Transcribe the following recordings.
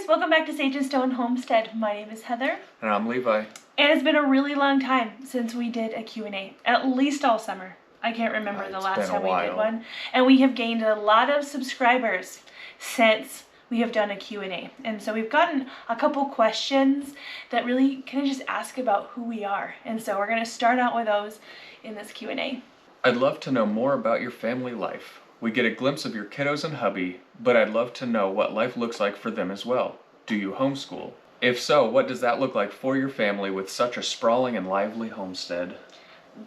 welcome back to Sage and Stone Homestead. My name is Heather. And I'm Levi. And it's been a really long time since we did a Q&A, at least all summer. I can't remember the last time we did one. And we have gained a lot of subscribers since we have done a Q&A. And so we've gotten a couple questions that really kind of just ask about who we are. And so we're going to start out with those in this Q&A. I'd love to know more about your family life. We get a glimpse of your kiddos and hubby, but I'd love to know what life looks like for them as well. Do you homeschool? If so, what does that look like for your family with such a sprawling and lively homestead?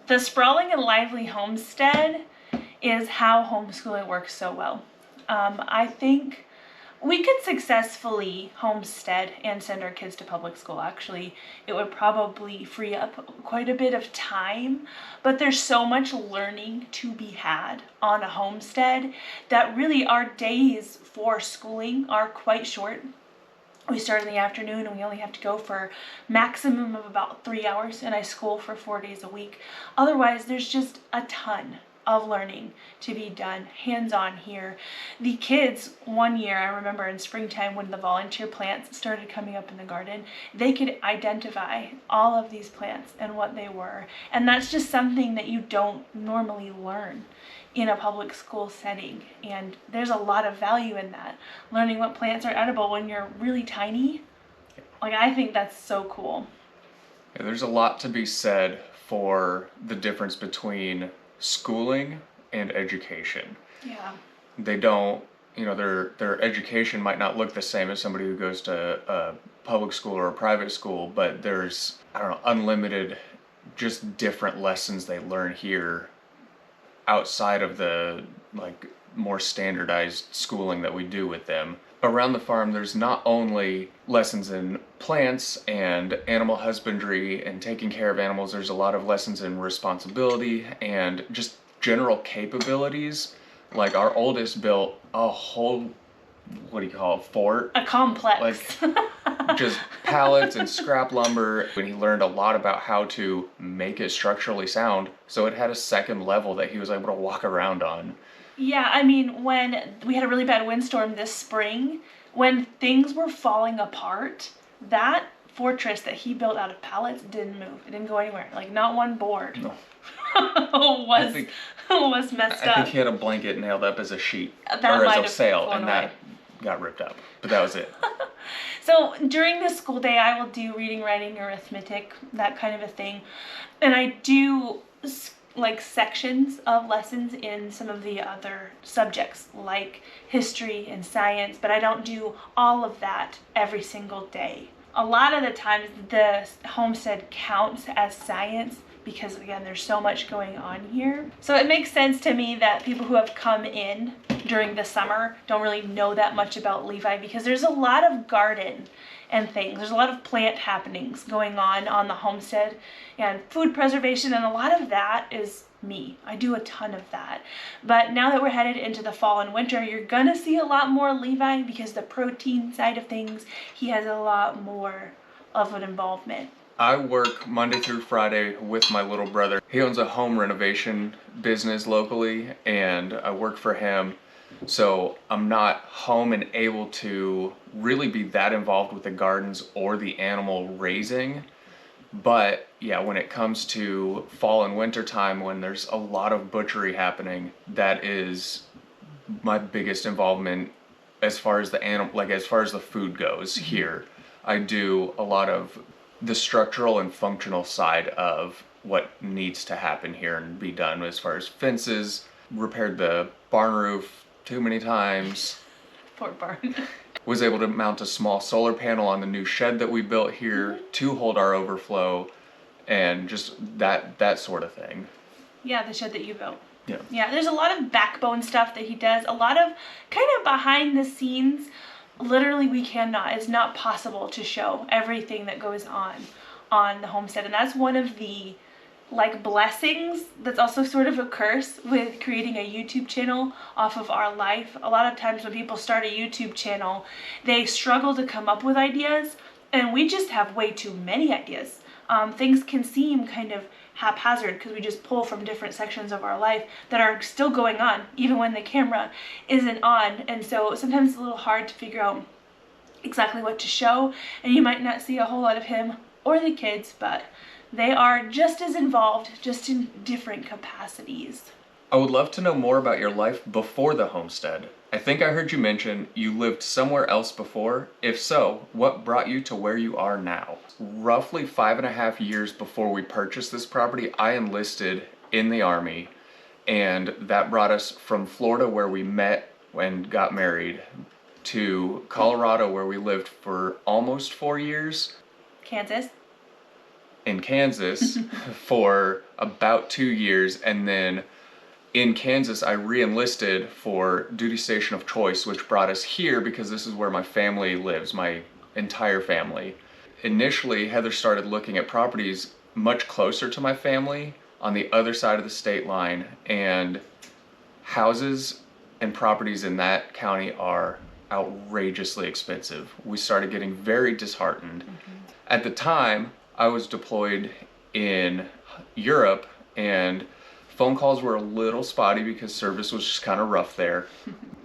The sprawling and lively homestead is how homeschooling works so well. I think we could successfully homestead and send our kids to public school. Actually, it would probably free up quite a bit of time, but there's so much learning to be had on a homestead that really our days for schooling are quite short. We start in the afternoon and we only have to go for maximum of about 3 hours, and I school for 4 days a week. Otherwise, there's just a ton of learning to be done hands-on here. The kids, one year, I remember in springtime when the volunteer plants started coming up in the garden, they could identify all of these plants and what they were. And that's just something that you don't normally learn in a public school setting. And there's a lot of value in that. Learning what plants are edible when you're really tiny. Like, I think that's so cool. Yeah, there's a lot to be said for the difference between schooling and education. Yeah. They don't, their education might not look the same as somebody who goes to a public school or a private school, but there's, unlimited, just different lessons they learn here outside of the, more standardized schooling that we do with them. Around the farm, there's not only lessons in plants and animal husbandry and taking care of animals, there's a lot of lessons in responsibility and just general capabilities. Like, our oldest built a whole, fort? A complex. Just pallets and scrap lumber. And he learned a lot about how to make it structurally sound, so it had a second level that he was able to walk around on. Yeah, I mean, when we had a really bad windstorm this spring, when things were falling apart, that fortress that he built out of pallets didn't move. It didn't go anywhere. Like, not one board was messed up. I think he had a blanket nailed up as a sheet that or as a sail, and that got ripped up. But that was it. So during the school day, I will do reading, writing, arithmetic, that kind of a thing. And I do sections of lessons in some of the other subjects like history and science, but I don't do all of that every single day. A lot of the times the homestead counts as science because, again, there's so much going on here. So it makes sense to me that people who have come in during the summer don't really know that much about Levi, because there's a lot of garden and things. There's a lot of plant happenings going on the homestead and food preservation, and a lot of that is me. I do a ton of that. But now that we're headed into the fall and winter, you're gonna see a lot more Levi, because the protein side of things, he has a lot more of an involvement. I work Monday through Friday with my little brother. He owns a home renovation business locally, and I work for him. So I'm not home and able to really be that involved with the gardens or the animal raising. But yeah, when it comes to fall and winter time, when there's a lot of butchery happening, that is my biggest involvement as far as the animal, as far as the food goes here. I do a lot of the structural and functional side of what needs to happen here and be done, as far as fences, repaired the barn roof too many times. Poor barn. Was able to mount a small solar panel on the new shed that we built here to hold our overflow, and just that sort of thing. Yeah, the shed that you built. Yeah. Yeah, there's a lot of backbone stuff that he does, a lot of kind of behind the scenes. Literally, it's not possible to show everything that goes on the homestead, and that's one of the blessings that's also sort of a curse with creating a YouTube channel off of our life. A lot of times when people start a YouTube channel, they struggle to come up with ideas, and we just have way too many ideas. Things can seem kind of haphazard because we just pull from different sections of our life that are still going on even when the camera isn't on, and so sometimes it's a little hard to figure out exactly what to show, and you might not see a whole lot of him or the kids, but they are just as involved, just in different capacities. I would love to know more about your life before the homestead. I think I heard you mention you lived somewhere else before. If so, what brought you to where you are now? Roughly 5.5 years before we purchased this property, I enlisted in the Army, and that brought us from Florida, where we met and got married, to Colorado, where we lived for almost 4 years. Kansas. In Kansas for about 2 years, and then in Kansas I re-enlisted for duty station of choice, which brought us here because this is where my family lives, my entire family. Initially, Heather started looking at properties much closer to my family on the other side of the state line, and houses and properties in that county are outrageously expensive. We started getting very disheartened. At the time, I was deployed in Europe, and phone calls were a little spotty because service was just kind of rough there.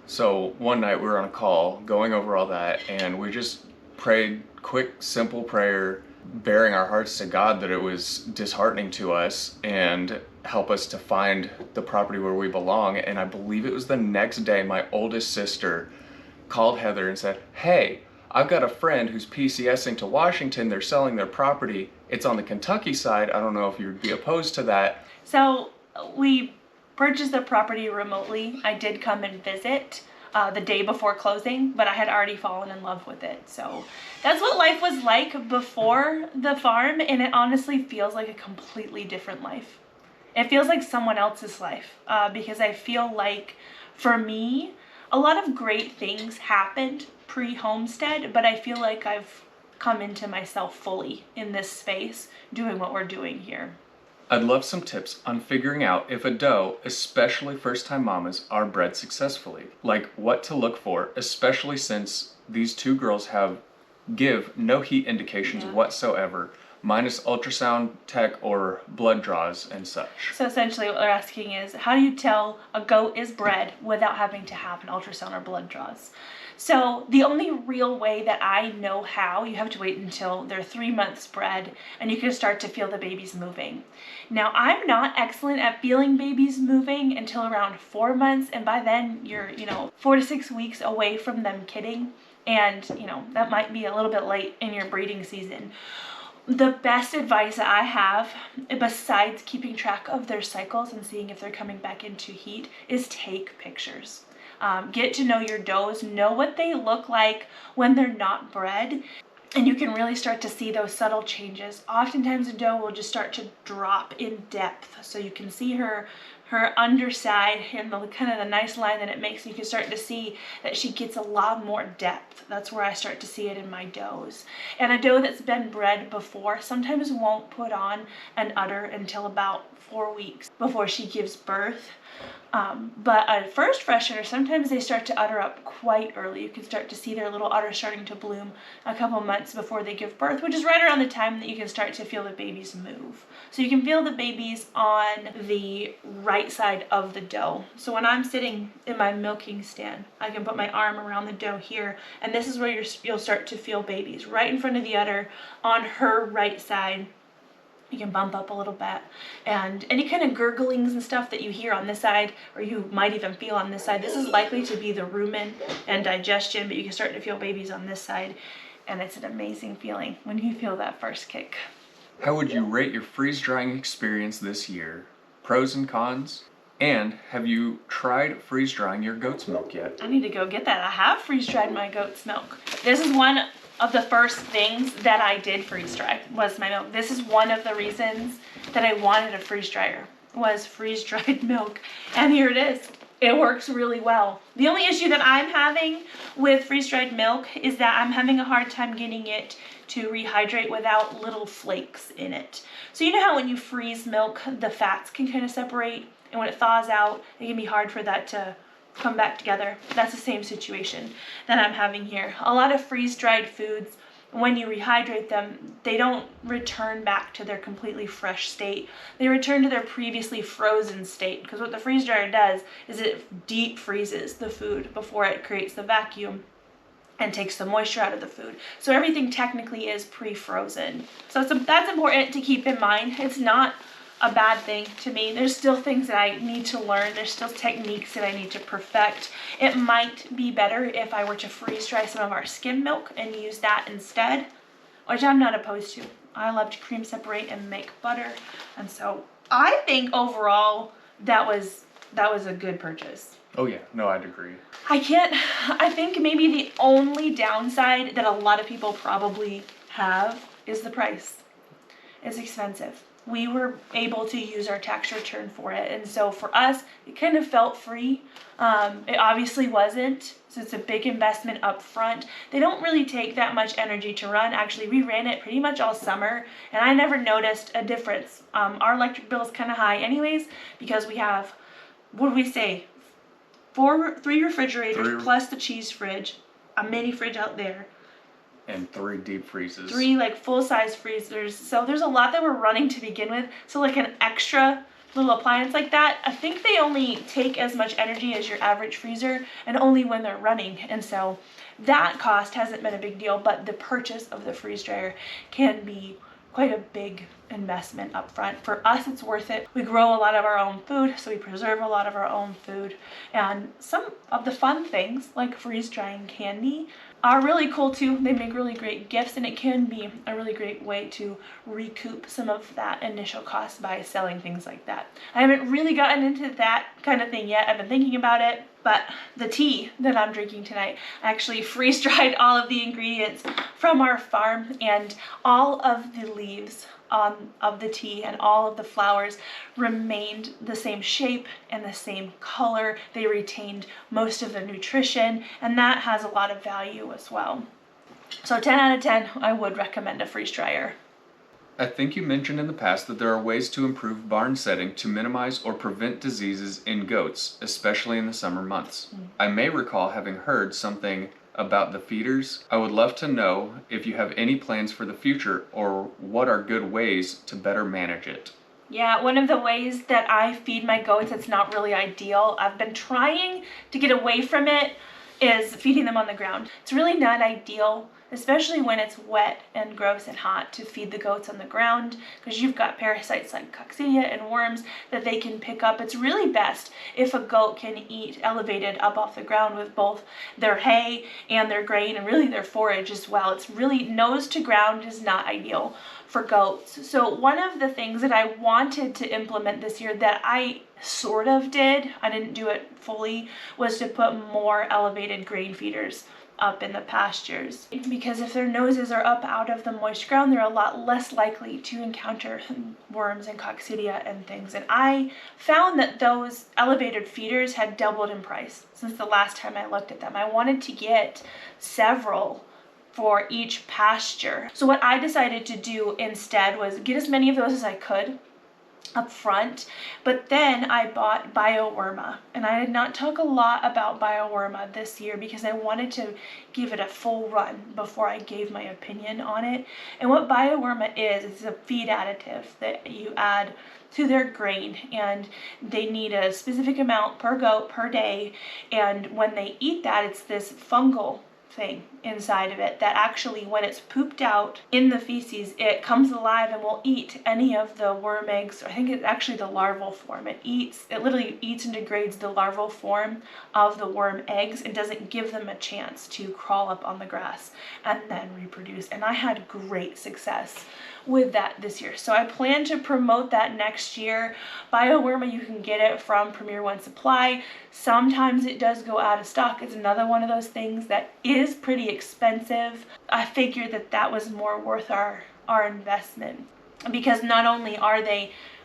So one night we were on a call going over all that, and we just prayed quick, simple prayer, bearing our hearts to God that it was disheartening to us and help us to find the property where we belong. And I believe it was the next day my oldest sister called Heather and said, "Hey, I've got a friend who's PCSing to Washington. They're selling their property. It's on the Kentucky side. I don't know if you'd be opposed to that." So we purchased the property remotely. I did come and visit the day before closing, but I had already fallen in love with it. So that's what life was like before the farm, and it honestly feels like a completely different life. It feels like someone else's life, because I feel like, for me, a lot of great things happened pre-homestead, but I feel like I've come into myself fully in this space doing what we're doing here. I'd love some tips on figuring out if a doe, especially first-time mamas, are bred successfully. Like what to look for, especially since these two girls give no heat indications whatsoever, minus ultrasound tech or blood draws and such. So essentially what they're asking is, how do you tell a goat is bred without having to have an ultrasound or blood draws? So the only real way that I know how, you have to wait until they're 3 months bred and you can start to feel the babies moving. Now, I'm not excellent at feeling babies moving until around 4 months, and by then you're, 4 to 6 weeks away from them kidding, and that might be a little bit late in your breeding season. The best advice that I have, besides keeping track of their cycles and seeing if they're coming back into heat, is take pictures. Get to know your does, know what they look like when they're not bred, and you can really start to see those subtle changes. Oftentimes a doe will just start to drop in depth, so you can see her underside and the kind of the nice line that it makes. You can start to see that she gets a lot more depth. That's where I start to see it in my does. And a doe that's been bred before sometimes won't put on an udder until about 4 weeks before she gives birth. But a first freshener, sometimes they start to udder up quite early. You can start to see their little udder starting to bloom a couple months before they give birth, which is right around the time that you can start to feel the babies move. So you can feel the babies on the right side of the doe. So when I'm sitting in my milking stand, I can put my arm around the doe here, and this is where you'll start to feel babies, right in front of the udder on her right side. You can bump up a little bit, and any kind of gurglings and stuff that you hear on this side, or you might even feel on this side, this is likely to be the rumen and digestion, but you can start to feel babies on this side, and it's an amazing feeling when you feel that first kick. How would you rate your freeze-drying experience this year? Pros and cons? And have you tried freeze-drying your goat's milk yet? I need to go get that. I have freeze-dried my goat's milk. This is one of the first things that I did freeze dry was my milk. This is one of the reasons that I wanted a freeze dryer, was freeze dried milk. And here it is. It works really well. The only issue that I'm having with freeze dried milk is that I'm having a hard time getting it to rehydrate without little flakes in it. So you know how when you freeze milk, the fats can kind of separate, and when it thaws out, it can be hard for that to come back together. That's the same situation that I'm having here. A lot of freeze-dried foods, when you rehydrate them, they don't return back to their completely fresh state. They return to their previously frozen state, because what the freeze dryer does is it deep freezes the food before it creates the vacuum. and takes the moisture out of the food. So everything technically is pre-frozen. So that's important to keep in mind. It's not a bad thing to me. There's still things that I need to learn. There's still techniques that I need to perfect. It might be better if I were to freeze dry some of our skim milk and use that instead, which I'm not opposed to. I love to cream separate and make butter. And so I think overall that was a good purchase. Oh yeah, no, I'd agree. I think maybe the only downside that a lot of people probably have is the price. It's expensive. We were able to use our tax return for it, and so for us, it kind of felt free. It obviously wasn't, so it's a big investment up front. They don't really take that much energy to run. Actually, we ran it pretty much all summer, and I never noticed a difference. Our electric bill is kind of high anyways, because we have, what do we say, three refrigerators plus the cheese fridge, a mini fridge out there, and 3 deep freezes. 3 like full-size freezers. So there's a lot that we're running to begin with. So like an extra little appliance like that, I think they only take as much energy as your average freezer, and only when they're running. And so that cost hasn't been a big deal, but the purchase of the freeze dryer can be quite a big investment up front. For us, it's worth it. We grow a lot of our own food, so we preserve a lot of our own food. And some of the fun things, like freeze drying candy, are really cool too. They make really great gifts, and it can be a really great way to recoup some of that initial cost by selling things like that. I haven't really gotten into that kind of thing yet. I've been thinking about it, but the tea that I'm drinking tonight, I actually freeze dried all of the ingredients from our farm, and all of the leaves of the tea and all of the flowers remained the same shape and the same color. They retained most of the nutrition, and that has a lot of value as well. So 10 out of 10, I would recommend a freeze dryer. I think you mentioned in the past that there are ways to improve barn setting to minimize or prevent diseases in goats, especially in the summer months. I may recall having heard something about the feeders. I would love to know if you have any plans for the future, or what are good ways to better manage it. Yeah, one of the ways that I feed my goats that's not really ideal, I've been trying to get away from it, is feeding them on the ground. It's really not ideal, especially when it's wet and gross and hot, to feed the goats on the ground, because you've got parasites like coccidia and worms that they can pick up. It's really best if a goat can eat elevated up off the ground with both their hay and their grain, and really their forage as well. It's really, nose to ground is not ideal for goats. So one of the things that I wanted to implement this year that I sort of did, I didn't do it fully, was to put more elevated grain feeders up in the pastures, because if their noses are up out of the moist ground, they're a lot less likely to encounter worms and coccidia and things. And I found that those elevated feeders had doubled in price since the last time I looked at them. I wanted to get several for each pasture. So what I decided to do instead was get as many of those as I could up front, but then I bought bioworma, and I did not talk a lot about bioworma this year because I wanted to give it a full run before I gave my opinion on it. And what bioworma is, it's a feed additive that you add to their grain, and they need a specific amount per goat per day, and when they eat that, it's this fungal thing inside of it that actually, when it's pooped out in the feces, it comes alive and will eat any of the worm eggs. I think it's actually the larval form. It literally eats and degrades the larval form of the worm eggs and doesn't give them a chance to crawl up on the grass and then reproduce. And I had great success with that this year. So I plan to promote that next year. Bioworma, you can get it from Premier One Supply. Sometimes it does go out of stock. It's another one of those things that is pretty expensive. I figured that that was more worth our investment, because not only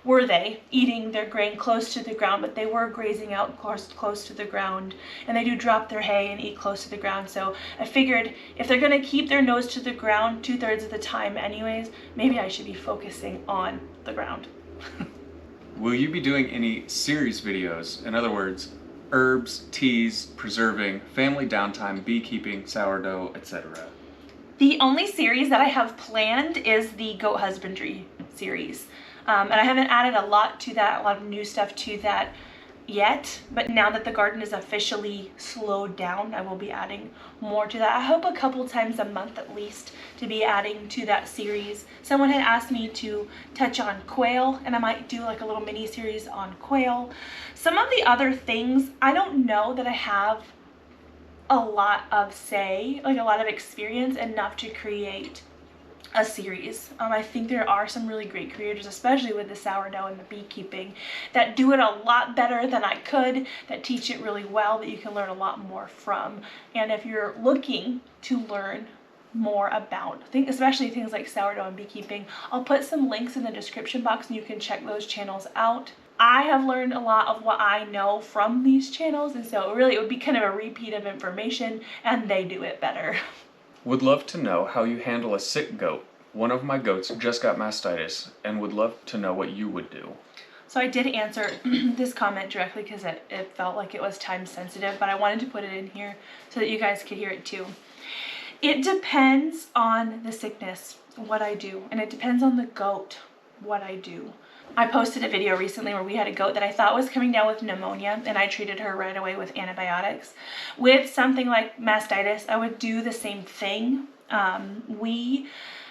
were they eating their grain close to the ground, but they were grazing out close to the ground, and they do drop their hay and eat close to the ground. So I figured if they're going to keep their nose to the ground 2/3 of the time anyways, maybe I should be focusing on the ground. Will you be doing any series videos? In other words, herbs, teas, preserving, family downtime, beekeeping, sourdough, etc.? The only series that I have planned is the goat husbandry series. And I haven't added a lot to that, a lot of new stuff to that yet, but now that the garden is officially slowed down, I will be adding more to that. I hope a couple times a month at least to be adding to that series. Someone had asked me to touch on quail, and I might do like a little mini series on quail. Some of the other things, I don't know that I have a lot of say, like a lot of experience enough to create a series. I think there are some really great creators, especially with the sourdough and the beekeeping, that do it a lot better than I could, that teach it really well, that you can learn a lot more from. And if you're looking to learn more about especially things like sourdough and beekeeping, I'll put some links in the description box and you can check those channels out. I have learned a lot of what I know from these channels, and so really it would be kind of a repeat of information, and they do it better. Would love to know how you handle a sick goat. One of my goats just got mastitis and would love to know what you would do. So I did answer this comment directly because it felt like it was time sensitive, but I wanted to put it in here so that you guys could hear it too. It depends on the sickness, what I do, and it depends on the goat, what I do. I posted a video recently where we had a goat that I thought was coming down with pneumonia, and I treated her right away with antibiotics. With something like mastitis, I would do the same thing. We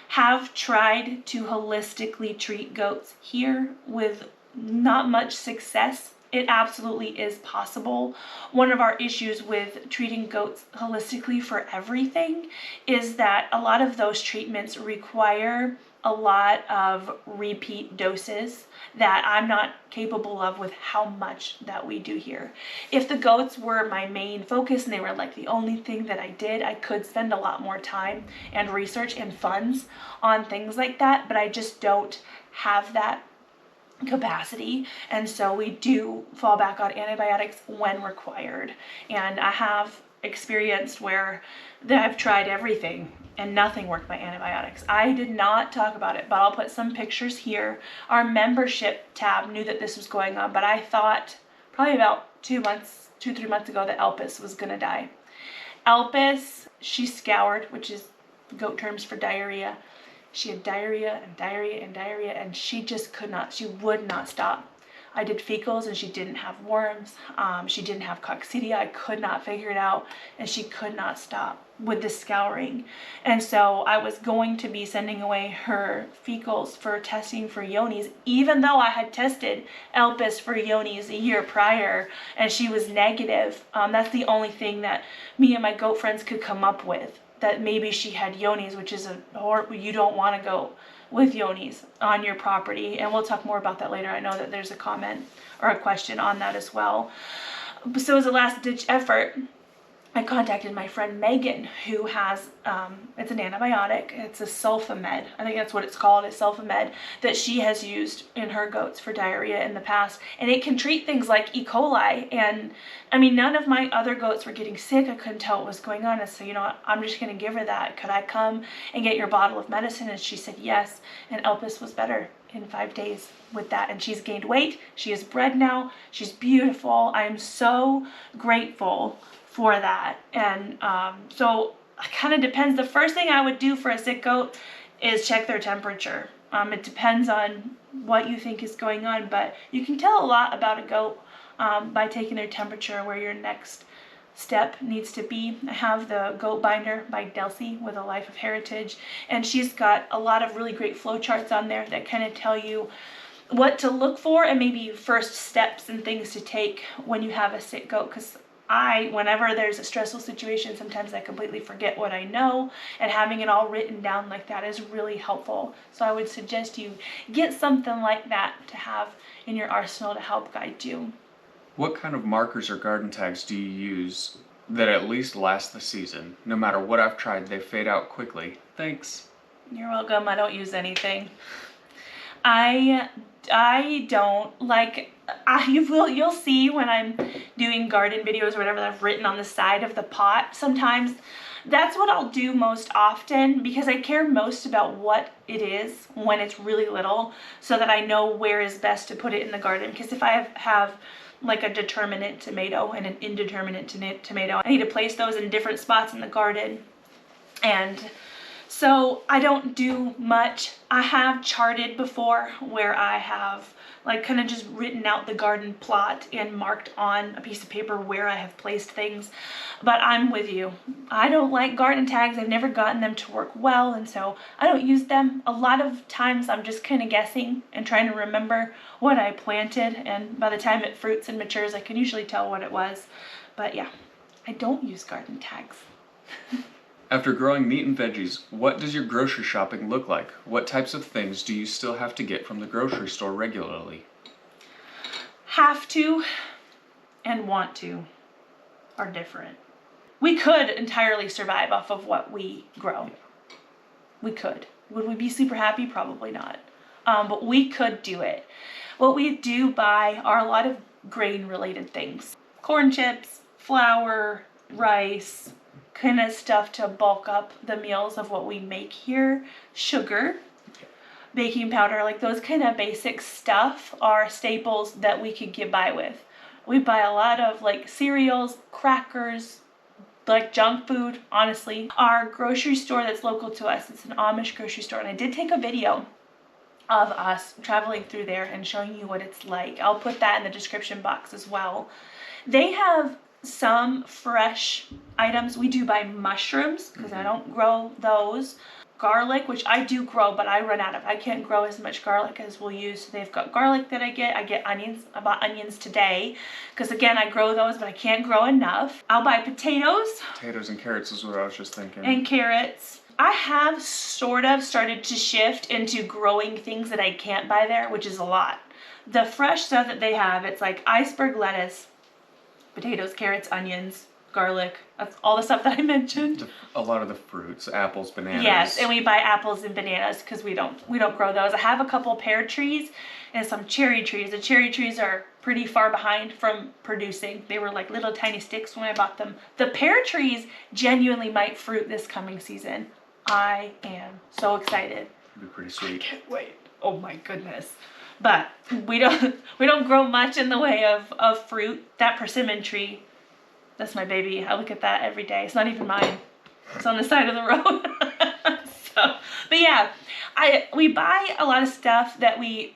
have tried to holistically treat goats here with not much success. It absolutely is possible. One of our issues with treating goats holistically for everything is that a lot of those treatments require a lot of repeat doses that I'm not capable of with how much that we do here. If the goats were my main focus and they were like the only thing that I did, I could spend a lot more time and research and funds on things like that, but I just don't have that capacity, and so we do fall back on antibiotics when required. And I have experienced where I've tried everything and nothing worked by antibiotics. I did not talk about it, but I'll put some pictures here. Our membership tab knew that this was going on, but I thought probably about 3 months ago that Elpis was gonna die. Elpis, she scoured, which is goat terms for diarrhea. She had diarrhea and diarrhea and diarrhea, and she just she would not stop. I did fecals and she didn't have worms. She didn't have coccidia. I could not figure it out, and she could not stop with the scouring. And so I was going to be sending away her fecals for testing for Johne's, even though I had tested Elpis for Johne's a year prior and she was negative. That's the only thing that me and my goat friends could come up with, that maybe she had Johne's, which is you don't want to go with Johne's on your property. And we'll talk more about that later. I know that there's a comment or a question on that as well. So as a last ditch effort, I contacted my friend Megan, who has, it's an antibiotic, it's a sulfamed, I think that's what it's called, it's sulfamed, that she has used in her goats for diarrhea in the past. And it can treat things like E. coli. And I mean, none of my other goats were getting sick. I couldn't tell what was going on. And so, you know what, I'm just going to give her that. Could I come and get your bottle of medicine? And she said yes. And Elpis was better in 5 days with that. And she's gained weight. She is bred now. She's beautiful. I am so grateful for that. And so it kind of depends. The first thing I would do for a sick goat is check their temperature. It depends on what you think is going on, but you can tell a lot about a goat by taking their temperature, where your next step needs to be. I have the goat binder by Delcy with A Life of Heritage, and she's got a lot of really great flow charts on there that kind of tell you what to look for and maybe first steps and things to take when you have a sick goat. Because whenever there's a stressful situation, sometimes I completely forget what I know, and having it all written down like that is really helpful. So I would suggest you get something like that to have in your arsenal to help guide you. What kind of markers or garden tags do you use that at least last the season? No matter what I've tried, they fade out quickly. Thanks. You're welcome. I don't use anything. I don't like, you'll see when I'm doing garden videos or whatever that I've written on the side of the pot. Sometimes that's what I'll do most often, because I care most about what it is when it's really little, so that I know where is best to put it in the garden. Because if I have like a determinate tomato and an indeterminate tomato, I need to place those in different spots in the garden. And so I don't do much. I have charted before, where I have like kind of just written out the garden plot and marked on a piece of paper where I have placed things. But I'm with you. I don't like garden tags. I've never gotten them to work well, and so I don't use them. A lot of times I'm just kind of guessing and trying to remember what I planted, and by the time it fruits and matures, I can usually tell what it was. But yeah, I don't use garden tags. After growing meat and veggies, what does your grocery shopping look like? What types of things do you still have to get from the grocery store regularly? Have to and want to are different. We could entirely survive off of what we grow. We could. Would we be super happy? Probably not. But we could do it. What we do buy are a lot of grain related things. Corn chips, flour, rice, kind of stuff to bulk up the meals of what we make here. Sugar, baking powder, like those kind of basic stuff are staples that we could get by with. We buy a lot of like cereals, crackers, like junk food, honestly. Our grocery store that's local to us, it's an Amish grocery store, and I did take a video of us traveling through there and showing you what it's like. I'll put that in the description box as well. They have some fresh items. We do buy mushrooms because I don't grow those. Garlic, which I do grow, but I run out of. I can't grow as much garlic as we'll use. So they've got garlic that I get onions. I bought onions today because again, I grow those, but I can't grow enough. I'll buy potatoes. Potatoes and carrots is what I was just thinking. And carrots. I have sort of started to shift into growing things that I can't buy there, which is a lot. The fresh stuff that they have, it's like iceberg lettuce, potatoes, carrots, onions, garlic. That's all the stuff that I mentioned. A lot of the fruits, apples, bananas. Yes, and we buy apples and bananas because we don't grow those. I have a couple pear trees and some cherry trees. The cherry trees are pretty far behind from producing. They were like little tiny sticks when I bought them. The pear trees genuinely might fruit this coming season. I am so excited. It'd be pretty sweet. I can't wait. Oh my goodness. But we don't grow much in the way of fruit. That persimmon tree, that's my baby. I look at that every day. It's not even mine. It's on the side of the road. But yeah, we buy a lot of stuff that we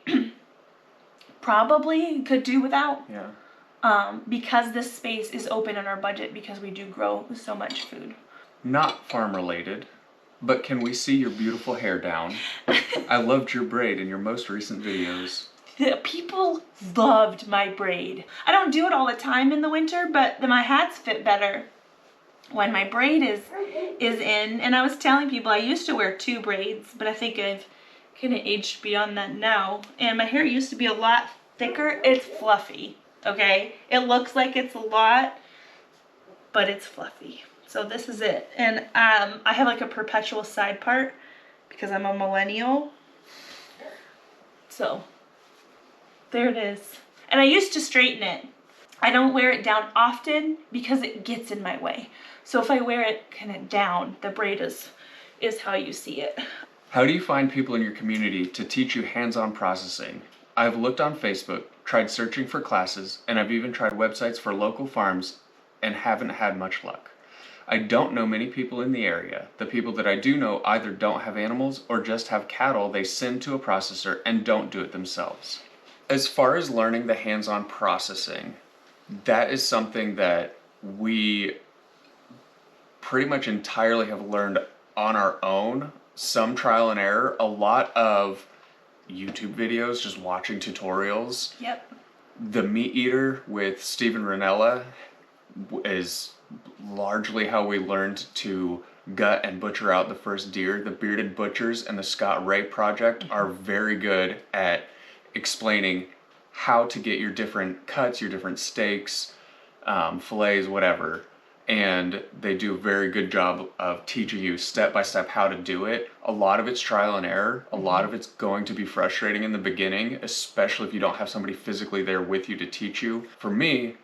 probably could do without. Yeah. Because this space is open in our budget because we do grow so much food. Not farm related, but can we see your beautiful hair down? I loved your braid in your most recent videos. The people loved my braid. I don't do it all the time in the winter, but my hats fit better when my braid is in. And I was telling people I used to wear 2 braids, but I think I've kind of aged beyond that now. And my hair used to be a lot thicker. It's fluffy, okay? It looks like it's a lot, but it's fluffy. So this is it. And I have like a perpetual side part because I'm a millennial. So there it is. And I used to straighten it. I don't wear it down often because it gets in my way. So if I wear it kind of down, the braid is how you see it. How do you find people in your community to teach you hands-on processing? I've looked on Facebook, tried searching for classes, and I've even tried websites for local farms and haven't had much luck. I don't know many people in the area. The people that I do know either don't have animals or just have cattle they send to a processor and don't do it themselves. As far as learning the hands-on processing, that is something that we pretty much entirely have learned on our own. Some trial and error, a lot of YouTube videos, just watching tutorials. Yep. The Meat Eater with Stephen Ranella is largely how we learned to gut and butcher out the first deer. The Bearded Butchers and the Scott Ray Project are very good at explaining how to get your different cuts, your different steaks, fillets, whatever. And they do a very good job of teaching you step by step how to do it. A lot of it's trial and error. A lot of it's going to be frustrating in the beginning, especially if you don't have somebody physically there with you to teach you. For me,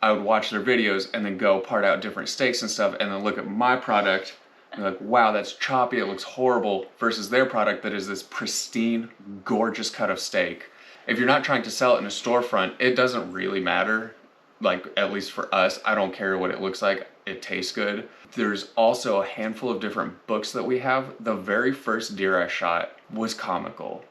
I would watch their videos and then go part out different steaks and stuff and then look at my product and be like, wow, that's choppy, it looks horrible, versus their product that is this pristine, gorgeous cut of steak. If you're not trying to sell it in a storefront, it doesn't really matter. Like, at least for us, I don't care what it looks like, it tastes good. There's also a handful of different books that we have. The very first deer I shot was comical.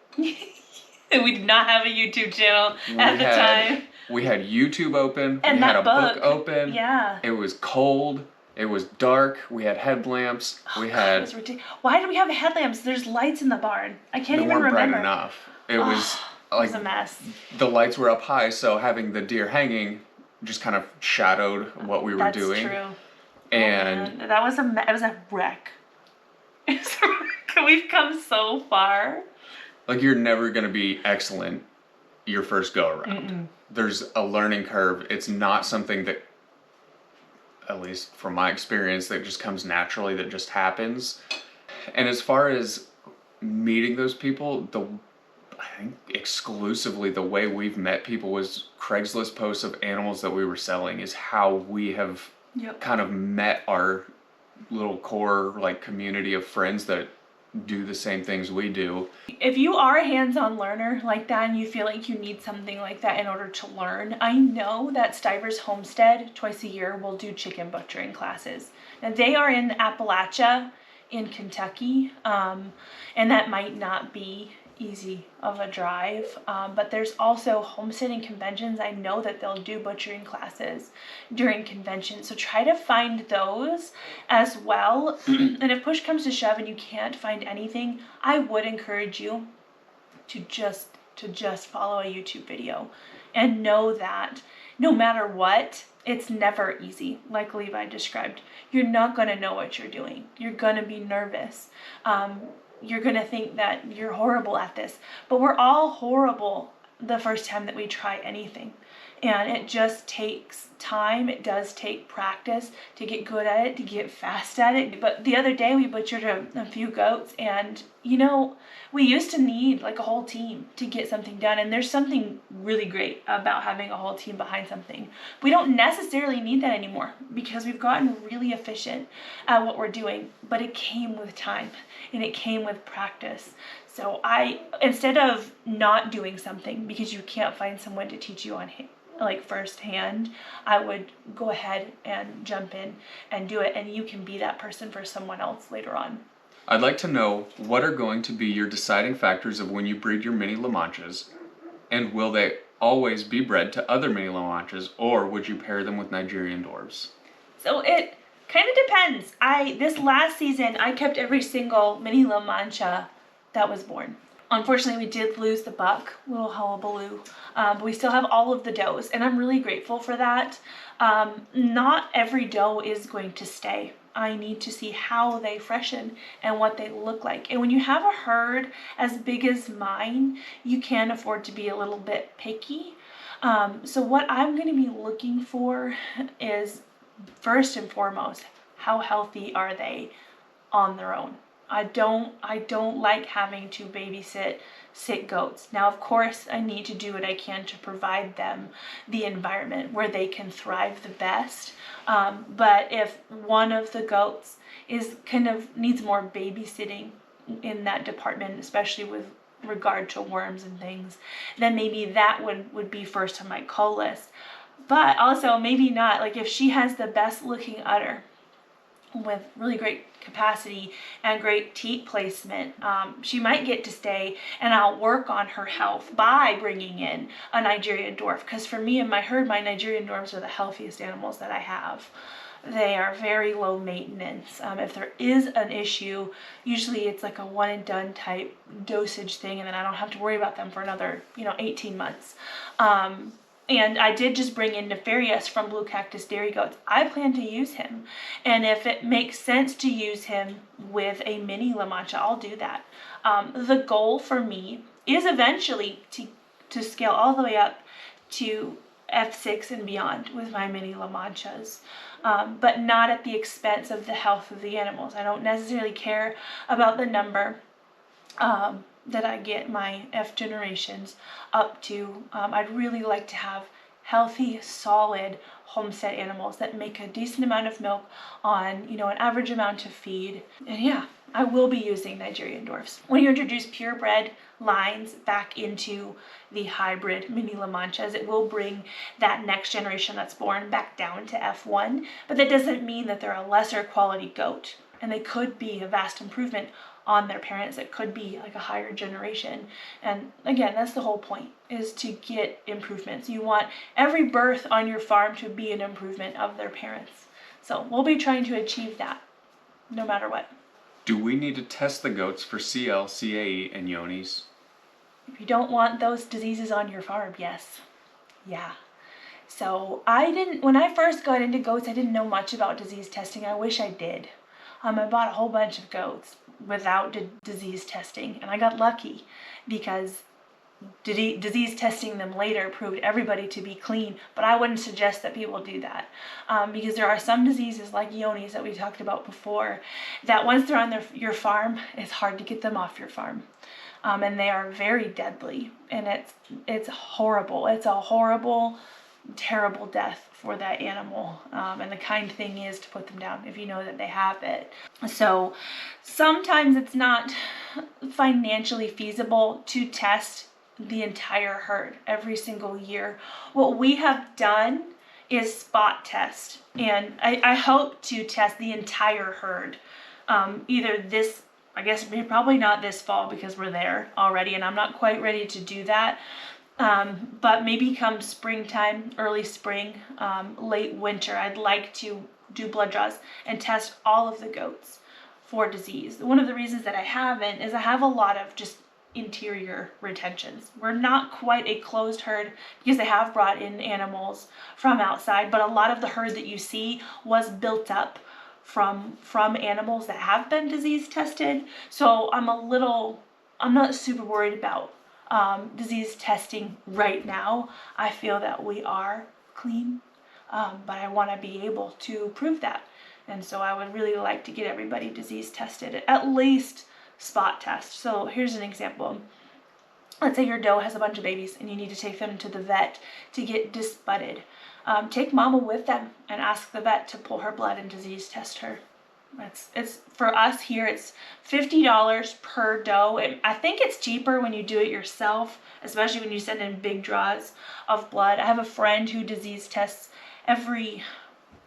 We did not have a YouTube channel at the time. We had YouTube open. And we had that a book open. Yeah. It was cold. It was dark. We had headlamps. It was ridiculous. Why do we have headlamps? There's lights in the barn. I can't even remember. They weren't bright enough. It was like it was a mess. The lights were up high, so having the deer hanging just kind of shadowed what we were doing. That's true. And it was a wreck. We've come so far. Like, you're never going to be excellent your first go around. Mm-mm. There's a learning curve. It's not something that, at least from my experience, that just comes naturally, that just happens. And as far as meeting those people, I think exclusively the way we've met people was Craigslist posts of animals that we were selling is how we have kind of met our little core like community of friends that do the same things we do. If you are a hands-on learner like that and you feel like you need something like that in order to learn, I know that Stivers Homestead twice a year will do chicken butchering classes. Now they are in Appalachia in Kentucky, and that might not be easy of a drive, but there's also homesteading conventions. I know that they'll do butchering classes during conventions, so try to find those as well. And if push comes to shove and you can't find anything, I would encourage you to just follow a YouTube video and know that no matter what, it's never easy. Like Levi described, you're not going to know what you're doing. You're going to be nervous. You're going to think that you're horrible at this, but we're all horrible the first time that we try anything. And it just takes time. It does take practice to get good at it, to get fast at it. But the other day we butchered a few goats, and you know, we used to need like a whole team to get something done. And there's something really great about having a whole team behind something. We don't necessarily need that anymore because we've gotten really efficient at what we're doing, but it came with time and it came with practice. So instead of not doing something because you can't find someone to teach you on like firsthand, I would go ahead and jump in and do it, and you can be that person for someone else later on. I'd like to know what are going to be your deciding factors of when you breed your mini-LaManchas, and will they always be bred to other mini-LaManchas, or would you pair them with Nigerian dwarfs? So it kind of depends. This last season I kept every single mini-LaMancha that was born. Unfortunately, we did lose the buck, little hullabaloo, but we still have all of the does, and I'm really grateful for that. Not every doe is going to stay. I need to see how they freshen and what they look like. And when you have a herd as big as mine, you can afford to be a little bit picky. So what I'm going to be looking for is, first and foremost, how healthy are they on their own? I don't like having to babysit sick goats. Now, of course, I need to do what I can to provide them the environment where they can thrive the best. But if one of the goats needs more babysitting in that department, especially with regard to worms and things, then maybe that would be first on my call list. But also maybe not. Like if she has the best looking udder with really great capacity and great teat placement, she might get to stay, and I'll work on her health by bringing in a Nigerian dwarf, because for me and my herd, my Nigerian dwarfs are the healthiest animals that I have. They are very low maintenance. If there is an issue, usually it's like a one and done type dosage thing, and then I don't have to worry about them for another 18 months. And I did just bring in Nefarious from Blue Cactus Dairy Goats. I plan to use him. And if it makes sense to use him with a mini-LaMancha, I'll do that. The goal for me is eventually to scale all the way up to F6 and beyond with my mini-LaManchas. But not at the expense of the health of the animals. I don't necessarily care about the number that I get my F generations up to. I'd really like to have healthy, solid homestead animals that make a decent amount of milk on, an average amount of feed. And yeah, I will be using Nigerian dwarfs. When you introduce purebred lines back into the hybrid mini-LaManchas, it will bring that next generation that's born back down to F1, but that doesn't mean that they're a lesser quality goat, and they could be a vast improvement on their parents. It could be like a higher generation. And again, that's the whole point, is to get improvements. You want every birth on your farm to be an improvement of their parents. So we'll be trying to achieve that no matter what. Do we need to test the goats for CL, CAE, and Johne's? If you don't want those diseases on your farm, yes. Yeah. So when I first got into goats, I didn't know much about disease testing. I wish I did. I bought a whole bunch of goats without disease testing, and I got lucky because disease testing them later proved everybody to be clean, but I wouldn't suggest that people do that because there are some diseases like Johne's that we talked about before that once they're on your farm, it's hard to get them off your farm. And they are very deadly, and it's horrible. It's a horrible, terrible death for that animal. And the kind thing is to put them down if you know that they have it. So sometimes it's not financially feasible to test the entire herd every single year. What we have done is spot test, and I hope to test the entire herd either this, I guess probably not this fall because we're there already and I'm not quite ready to do that. But maybe come springtime, early spring, late winter, I'd like to do blood draws and test all of the goats for disease. One of the reasons that I haven't is I have a lot of just interior retentions. We're not quite a closed herd because they have brought in animals from outside, but a lot of the herd that you see was built up from animals that have been disease tested. So I'm not super worried about disease testing right now. I feel that we are clean, but I want to be able to prove that. And so I would really like to get everybody disease tested, at least spot test. So here's an example. Let's say your doe has a bunch of babies and you need to take them to the vet to get disbudded. Take mama with them and ask the vet to pull her blood and disease test her. It's for us here, it's $50 per doe. I think it's cheaper when you do it yourself, especially when you send in big draws of blood. I have a friend who disease tests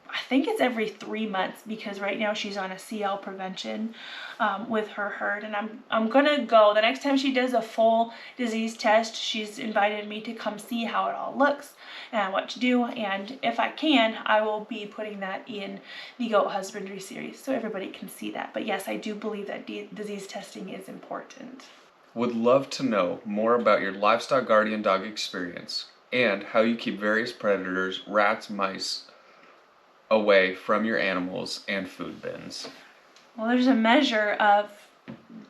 I think it's every 3 months because right now she's on a CL prevention with her herd, and I'm gonna go the next time she does a full disease test. She's invited me to come see how it all looks and what to do, and if I can, I will be putting that in the goat husbandry series so everybody can see that. But yes, I do believe that disease testing is important. Would love to know more about your livestock guardian dog experience and how you keep various predators, rats, mice, away from your animals and food bins. Well, there's a measure of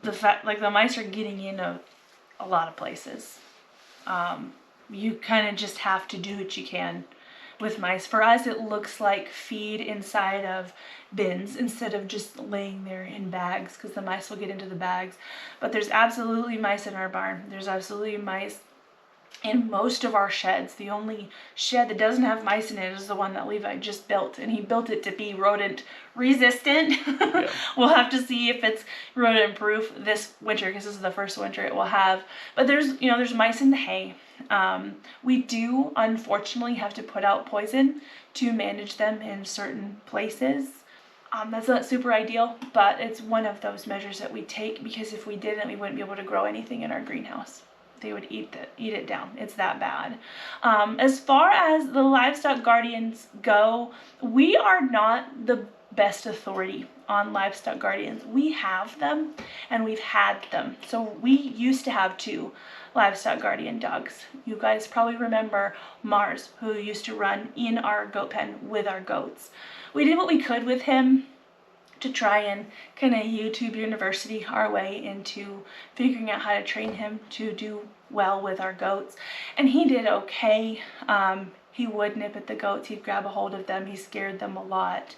the fact, like the mice are getting in a lot of places. You kind of just have to do what you can with mice. For us, it looks like feed inside of bins instead of just laying there in bags because the mice will get into the bags. But there's absolutely mice in our barn. There's absolutely mice in most of our sheds. The only shed that doesn't have mice in it is the one that Levi just built, and he built it to be rodent resistant. Yeah. We'll have to see if it's rodent proof this winter because this is the first winter it will have. But there's mice in the hay. We do unfortunately have to put out poison to manage them in certain places. That's not super ideal, but it's one of those measures that we take because if we didn't, we wouldn't be able to grow anything in our greenhouse. They would eat it down. It's that bad. As far as the livestock guardians go, we are not the best authority on livestock guardians. We have them and we've had them. So we used to have 2 livestock guardian dogs. You guys probably remember Mars, who used to run in our goat pen with our goats. We did what we could with him to try and kind of YouTube University our way into figuring out how to train him to do well with our goats. And he did okay. He would nip at the goats, he'd grab a hold of them, he scared them a lot.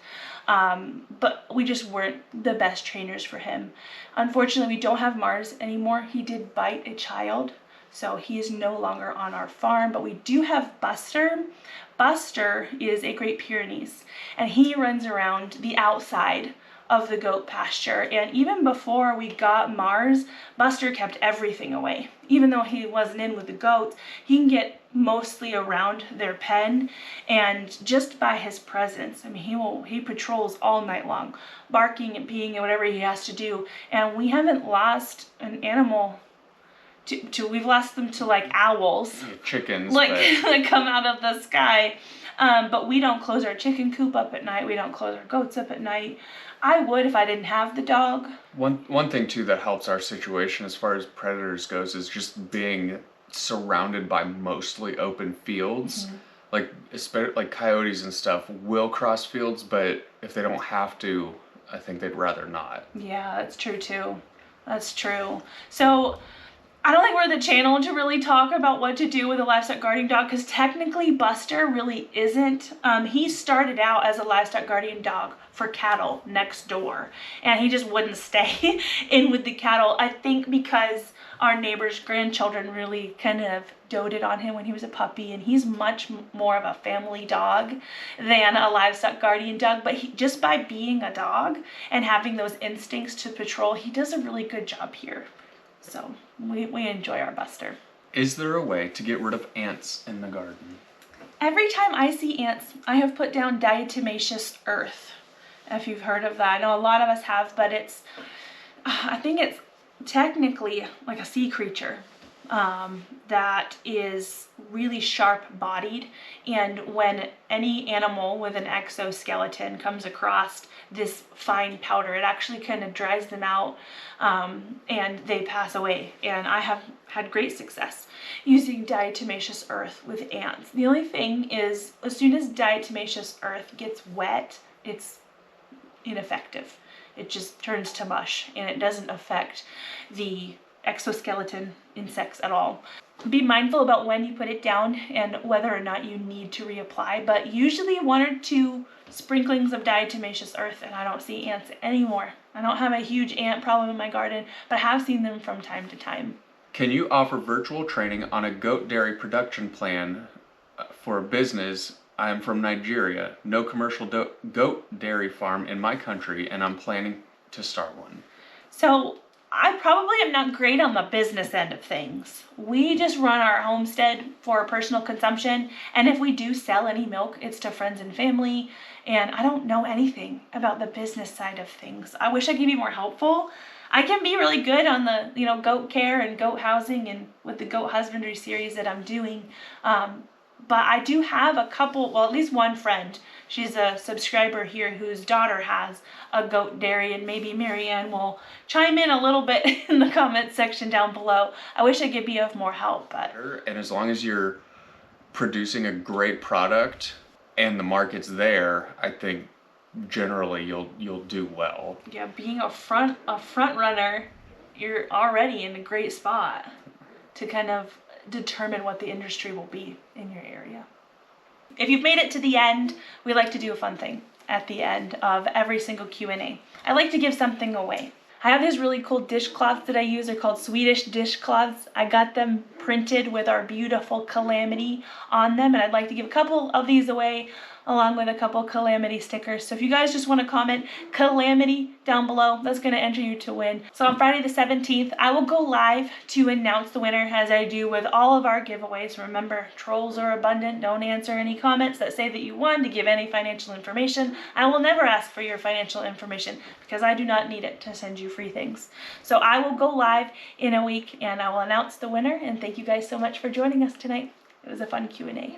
But we just weren't the best trainers for him. Unfortunately, we don't have Mars anymore. He did bite a child, so he is no longer on our farm, but we do have Buster. Buster is a Great Pyrenees, and he runs around the outside of the goat pasture. And even before we got Mars, Buster kept everything away. Even though he wasn't in with the goats, he can get mostly around their pen, and just by his presence, I mean, he patrols all night long, barking and peeing and whatever he has to do. And we haven't lost an animal we've lost them to like owls, chickens, like that come out of the sky. But we don't close our chicken coop up at night. We don't close our goats up at night. I would if I didn't have the dog. One thing too that helps our situation as far as predators goes is just being surrounded by mostly open fields. Like coyotes and stuff will cross fields, but if they don't have to, I think they'd rather not. Yeah, that's true too. That's true. So I don't think we're the channel to really talk about what to do with a livestock guardian dog, because technically Buster really isn't. He started out as a livestock guardian dog for cattle next door, and he just wouldn't stay in with the cattle. I think because our neighbor's grandchildren really kind of doted on him when he was a puppy, and he's much more of a family dog than a livestock guardian dog. But just by being a dog and having those instincts to patrol, he does a really good job here. So we enjoy our Buster. Is there a way to get rid of ants in the garden? Every time I see ants, I have put down diatomaceous earth. If you've heard of that, I know a lot of us have, but I think it's technically like a sea creature that is really sharp bodied, and when any animal with an exoskeleton comes across this fine powder, it actually kind of dries them out, and they pass away. And I have had great success using diatomaceous earth with ants. The only thing is, as soon as diatomaceous earth gets wet, it's ineffective. It just turns to mush, and it doesn't affect the exoskeleton insects at all. Be mindful about when you put it down and whether or not you need to reapply, but usually 1 or 2 sprinklings of diatomaceous earth and I don't see ants anymore. I don't have a huge ant problem in my garden, but I have seen them from time to time. Can you offer virtual training on a goat dairy production plan for a business? I am from Nigeria, no commercial goat dairy farm in my country, and I'm planning to start one. So I probably am not great on the business end of things. We just run our homestead for personal consumption, and if we do sell any milk, it's to friends and family, and I don't know anything about the business side of things. I wish I could be more helpful. I can be really good on the, goat care and goat housing and with the goat husbandry series that I'm doing. But I do have a couple, well, at least one friend. She's a subscriber here whose daughter has a goat dairy, and maybe Marianne will chime in a little bit in the comments section down below. I wish I could be of more help, but. And as long as you're producing a great product and the market's there, I think generally you'll do well. Yeah, being a front runner, you're already in a great spot to kind of determine what the industry will be in your area. If you've made it to the end, we like to do a fun thing at the end of every single Q&A. I like to give something away. I have these really cool dishcloths that I use. They're called Swedish dishcloths. I got them printed with our beautiful Calamity on them, and I'd like to give a couple of these away along with a couple Calamity stickers. So if you guys just want to comment Calamity down below, that's going to enter you to win. So on Friday the 17th, I will go live to announce the winner, as I do with all of our giveaways. Remember, trolls are abundant. Don't answer any comments that say that you won to give any financial information. I will never ask for your financial information because I do not need it to send you free things. So I will go live in a week and I will announce the winner, and thank you guys so much for joining us tonight. It was a fun Q&A.